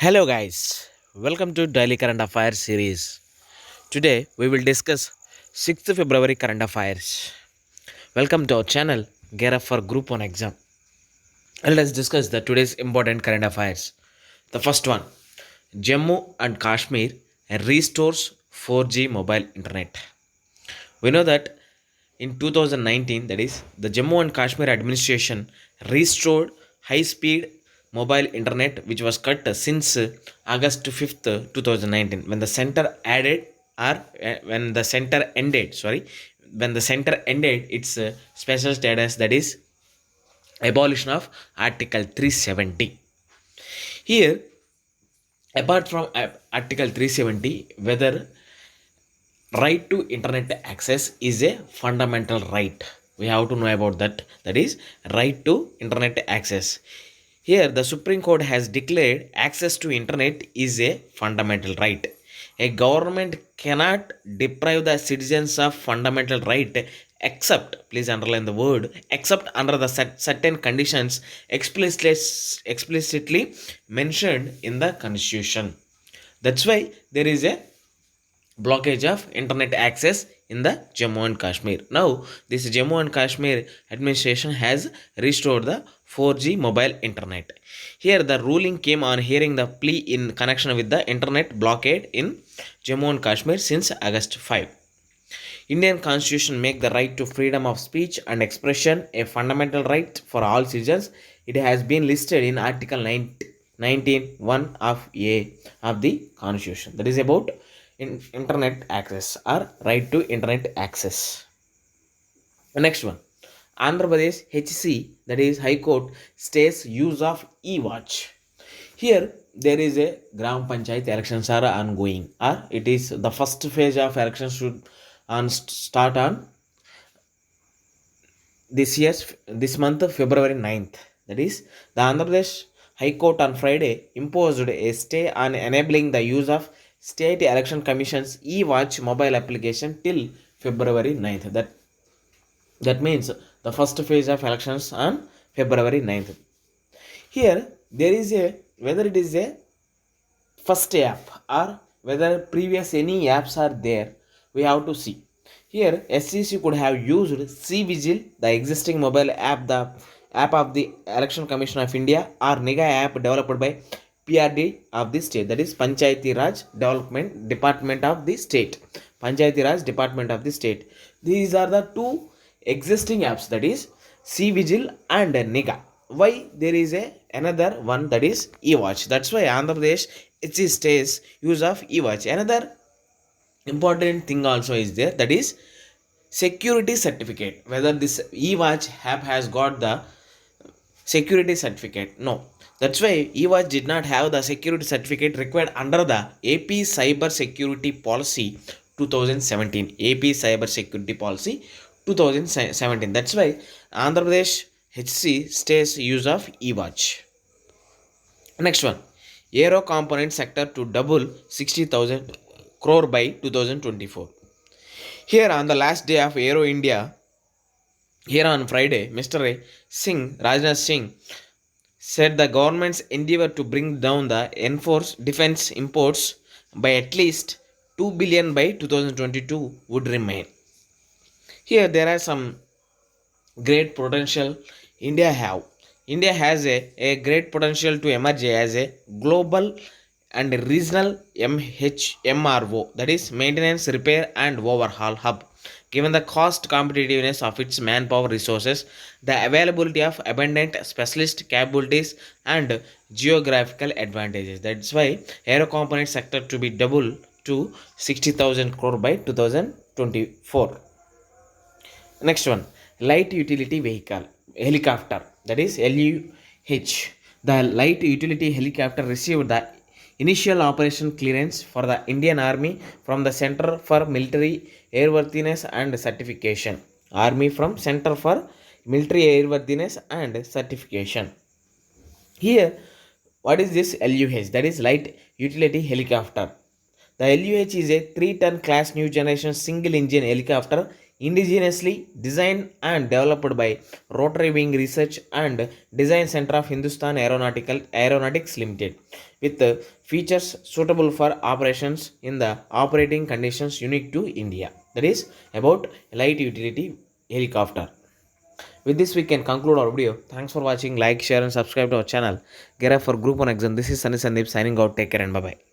Hello, guys. Welcome to Daily Current Affairs series. Today we will discuss 6th February current affairs. Welcome to our channel. Gear up for Group 1 exam. And let's discuss the today's important current affairs. The first one, Jammu and Kashmir restores 4G mobile internet. We know that in 2019, that is, the Jammu and Kashmir administration restored high speed mobile internet which was cut since August 5th, 2019, when the center added or when the center ended, sorry, when the center ended its special status, that is, abolition of Article 370. Here, apart from Article 370, whether right to internet access is a fundamental right, we have to know about that, that is right to internet access. Here the Supreme Court has declared access to internet is a fundamental right. A government cannot deprive the citizens of fundamental right except, please underline the word except, under the certain conditions explicitly mentioned in the constitution. That's why there is a blockage of internet access in the Jammu and Kashmir. Now, this Jammu and Kashmir administration has restored the 4G mobile internet. Here, the ruling came on hearing the plea in connection with the internet blockade in Jammu and Kashmir since August 5. Indian Constitution make the right to freedom of speech and expression a fundamental right for all citizens. It has been listed in Article 19(1) of A of the Constitution. That is about internet access or right to internet access. The next one, Andhra Pradesh HC, that is High Court, states use of e-watch. Here there is a Gram Panchayat elections are ongoing, or it is the first phase of elections should start on this month February 9th. That is, the Andhra Pradesh High Court on Friday imposed a stay on enabling the use of State Election Commission's e-watch mobile application till February 9th. That means the first phase of elections on February 9th. Here there is a, whether it is a first app or whether previous any apps are there, we have to see. Here SCC could have used C-Vigil, the existing mobile app, the app of the Election Commission of India, or NIGA app developed by PRD of the state, that is Panchayati Raj Development Department of the state. Panchayati Raj Department of the state. These are the two existing apps, that is C-Vigil and NIGA. Why there is another one, that is e-watch? That's why Andhra Pradesh it stays use of e-watch. Another important thing also is there, that is security certificate. Whether this e-watch app has got the security certificate? No. That's why e-watch did not have the security certificate required under the AP Cyber Security Policy 2017. AP Cyber Security Policy 2017. That's why Andhra Pradesh HC stays use of e-watch. Next one, aero component sector to double 60,000 crore by 2024. Here on the last day of Aero India, here on Friday, Mr. Rajnath Singh, said the government's endeavor to bring down the enforced defense imports by at least 2 billion by 2022 would remain. Here there are some great potential India has a great potential to emerge as a global and regional MRO, that is maintenance, repair and overhaul hub. Given the cost competitiveness of its manpower resources, the availability of abundant specialist capabilities and geographical advantages. That's why aero component sector to be double to 60,000 crore by 2024. Next one, light utility vehicle helicopter, that is LUH. The light utility helicopter received the initial operation clearance for the Indian Army from the Center for Military Airworthiness and Certification. Army from Center for Military Airworthiness and Certification. Here, what is this LUH? That is light utility helicopter. The LUH is a 3-ton class new generation single engine helicopter indigenously designed and developed by Rotary Wing Research and Design Center of Hindustan Aeronautics Limited, with features suitable for operations in the operating conditions unique to India. That is about light utility helicopter. With this, we can conclude our video. Thanks for watching. Like, share, and subscribe to our channel. Get up for Group 1 exam. This is Sunny Sandeep signing out. Take care and bye bye.